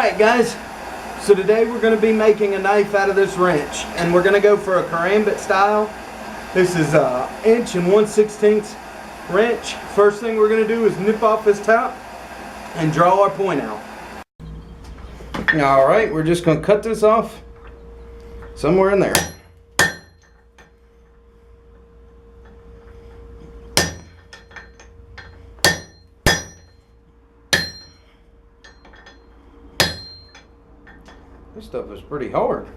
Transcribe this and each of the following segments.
Alright guys, so today we're going to be making a knife out of this wrench, and we're going to go for a Karambit style. This is a 1/1/16 wrench. First thing we're going to do is nip off this top and draw our point out. Alright, we're just going to cut this off somewhere in there. This stuff is pretty hard.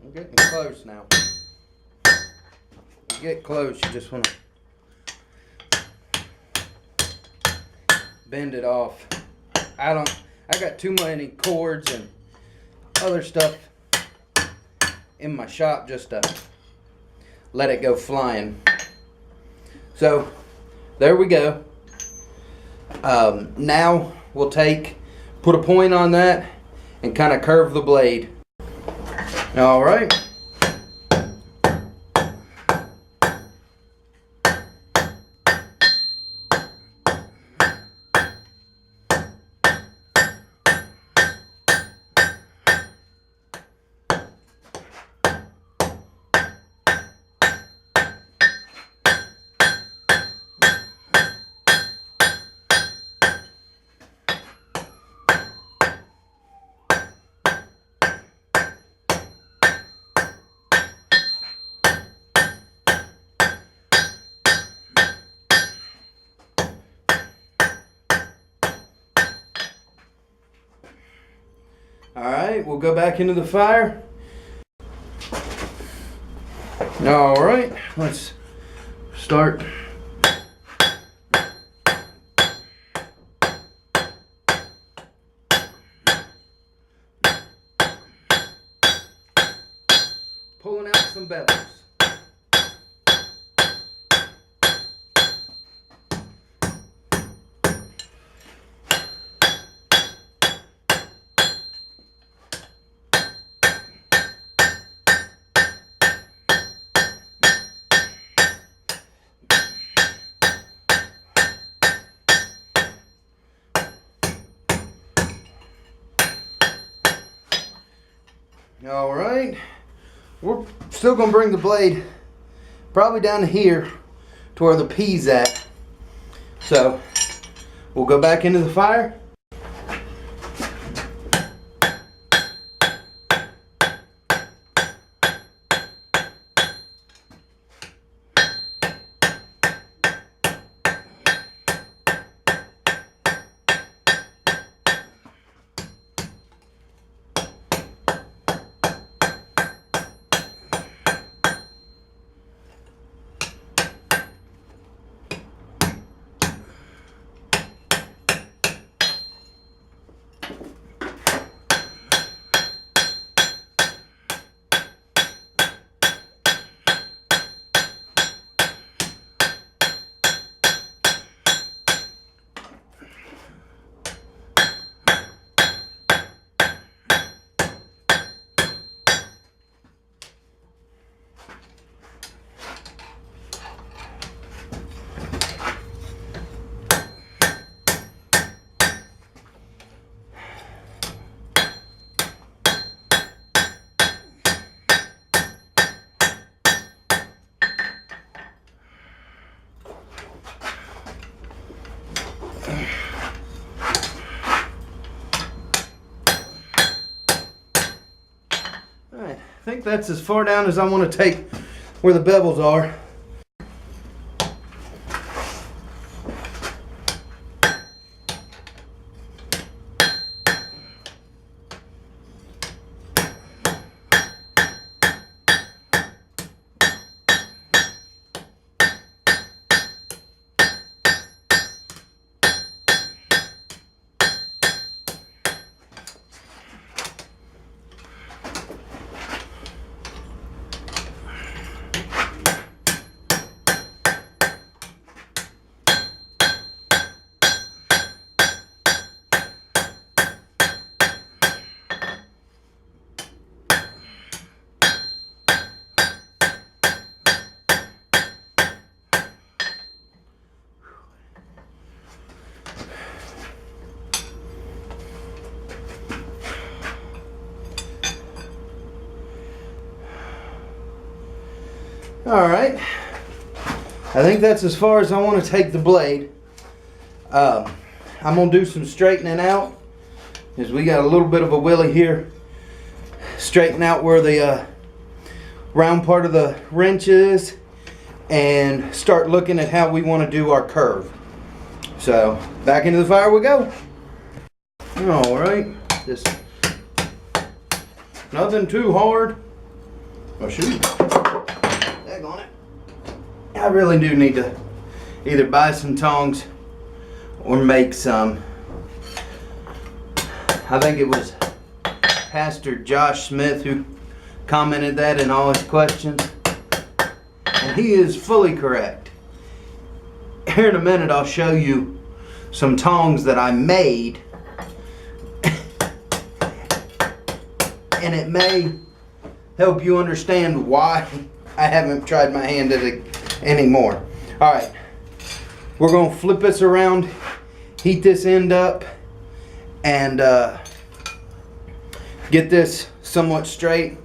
I'm getting close now. You get close, you just want to bend it off. I got too many cords and other stuff in my shop just to let it go flying. So there we go. Now we'll put a point on that and kind of curve the blade. All right. Alright, we'll go back into the fire. Alright, let's start. Pulling out some bevels. Alright, we're still going to bring the blade probably down to here to where the P's at. So we'll go back into the fire. Alright, I think that's as far down as I want to take where the bevels are. Alright, I think that's as far as I want to take the blade. I'm going to do some straightening out, as we got a little bit of a willy here. Straighten out where the round part of the wrench is, and start looking at how we want to do our curve. So, back into the fire we go. Alright, just nothing too hard. Oh shoot. Daggone it. I really do need to either buy some tongs or make some. I think it was Pastor Josh Smith who commented that in all his questions. And he is fully correct. Here in a minute I'll show you some tongs that I made. And it may help you understand why I haven't tried my hand at it anymore. Alright, we're going to flip this around, heat this end up, and get this somewhat straight,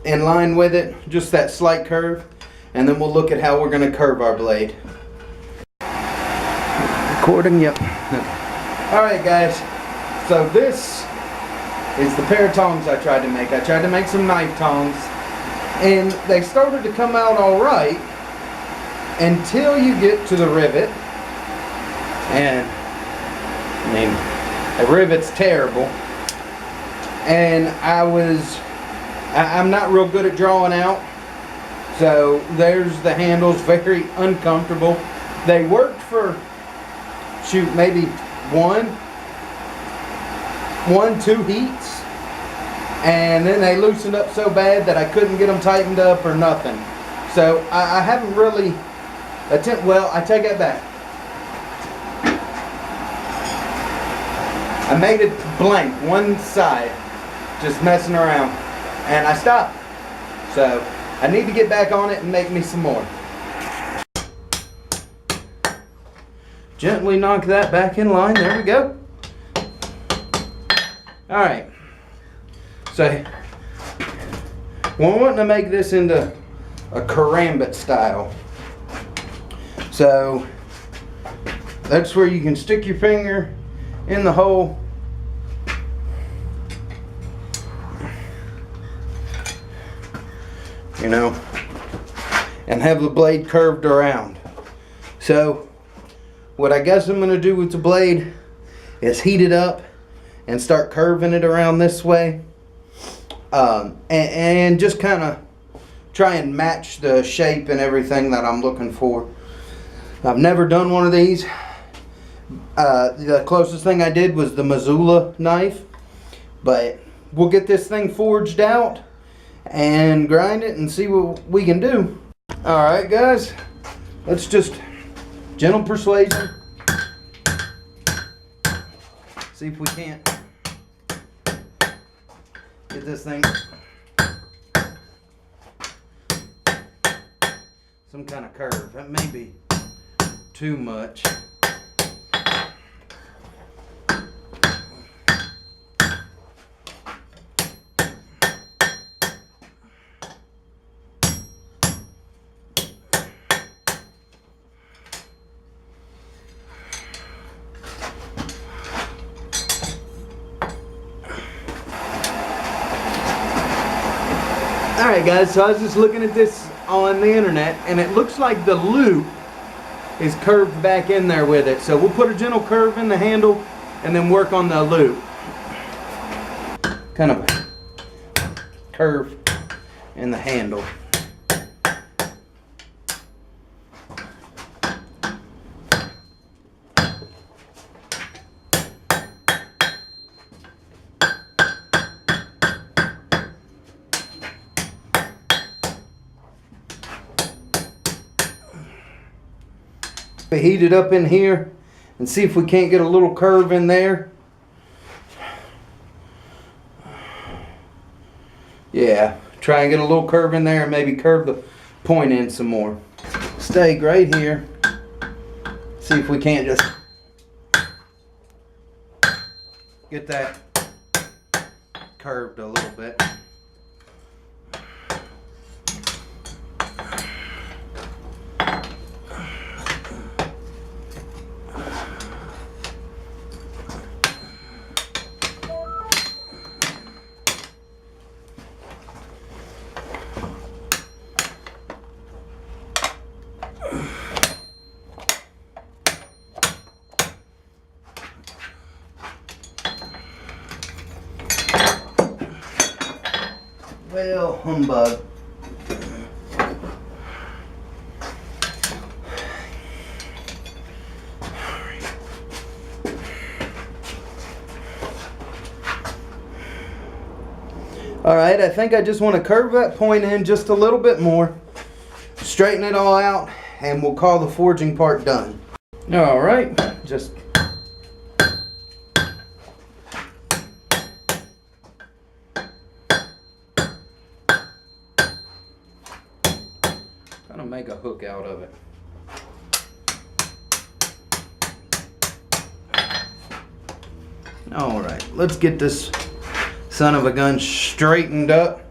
in line with it, just that slight curve, and then we'll look at how we're going to curve our blade. Recording, yep. Alright guys, so this is the pair of tongs I tried to make. I tried to make some knife tongs, and they started to come out alright until you get to the rivet. And I mean, the rivet's terrible. And I'm not real good at drawing out. So there's the handles, very uncomfortable. They worked for, shoot, maybe two heats, and then they loosened up so bad that I couldn't get them tightened up or nothing. So I haven't really well, I take that back. I made it blank, one side, just messing around, and I stopped. So I need to get back on it and make me some more. Gently knock that back in line, there we go. Alright, so we're wanting to make this into a Karambit style. So that's where you can stick your finger in the hole, you know, and have the blade curved around. So what I guess I'm going to do with the blade is heat it up and start curving it around this way, and just kind of try and match the shape and everything that I'm looking for. I've never done one of these. The closest thing I did was the Missoula knife, but we'll get this thing forged out and grind it and see what we can do. Alright guys, let's just gentle persuasion, see if we can't get this thing some kind of curve. That may be too much. Alright guys, so I was just looking at this on the internet, and it looks like the loop is curved back in there with it. So we'll put a gentle curve in the handle and then work on the loop. Kind of a curve in the handle. Heat it up in here and see if we can't get a little curve in there. Yeah, try and get a little curve in there and maybe curve the point in some more. Stay right here. See if we can't just get that curved a little bit. Well, humbug. Alright, I think I just want to curve that point in just a little bit more, straighten it all out, and we'll call the forging part done. Alright, just kind of make a hook out of it. Alright, let's get this son of a gun straightened up.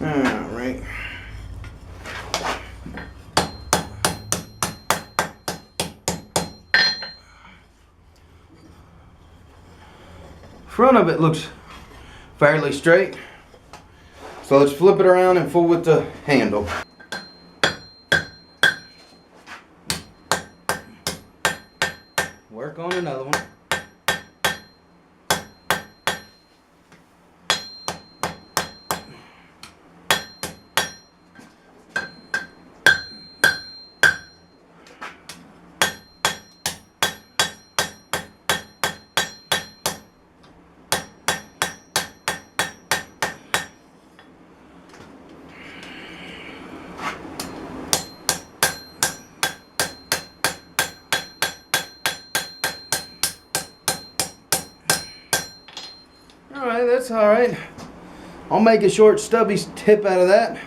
Alright. Front of it looks fairly straight. So let's flip it around and fool with the handle. Work on another one. Alright, that's alright. I'll make a short stubby tip out of that.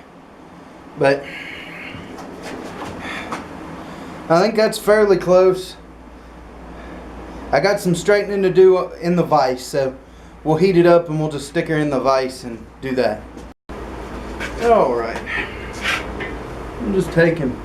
But I think that's fairly close. I got some straightening to do in the vise, so we'll heat it up and we'll just stick her in the vise and do that. Alright. I'm just taking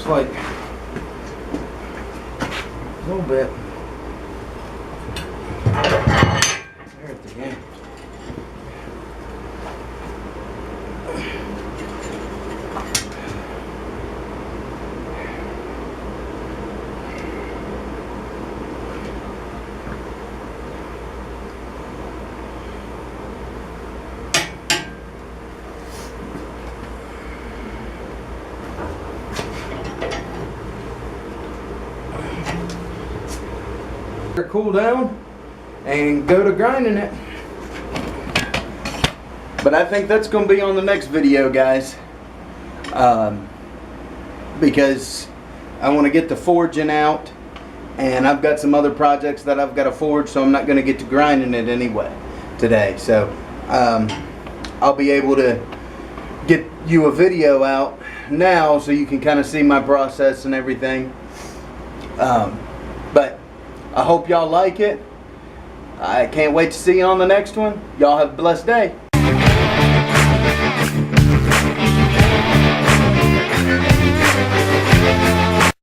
like a little bit there at the end. Cool down and go to grinding it. But I think that's going to be on the next video, guys, because I want to get the forging out, and I've got some other projects that I've got to forge, so I'm not going to get to grinding it anyway today. So I'll be able to get you a video out now so you can kind of see my process and everything. But I hope y'all like it. I can't wait to see you on the next one. Y'all have a blessed day.